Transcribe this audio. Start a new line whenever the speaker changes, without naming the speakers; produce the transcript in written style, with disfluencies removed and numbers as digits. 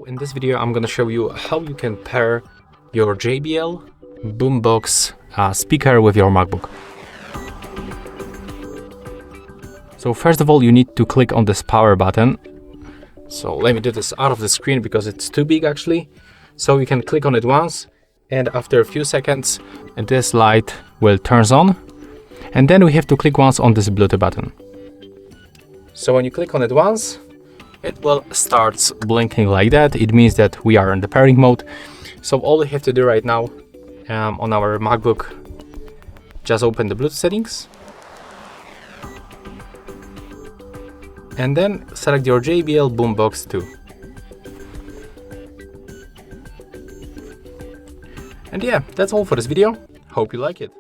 in this video I'm gonna show you how you can pair your JBL Boombox speaker with your MacBook. So first of all, you need to click on this power button. So let me do this out of the screen because it's too big actually. So you can click on it once, and after a few seconds this light will turn on, and then we have to click once on this Bluetooth button. So when you click on it once, it will start blinking like that. It means that we are in the pairing mode. So all we have to do right now on our MacBook, just open the Bluetooth settings and then select your JBL Boombox 2. And yeah, that's all for this video. Hope you like it.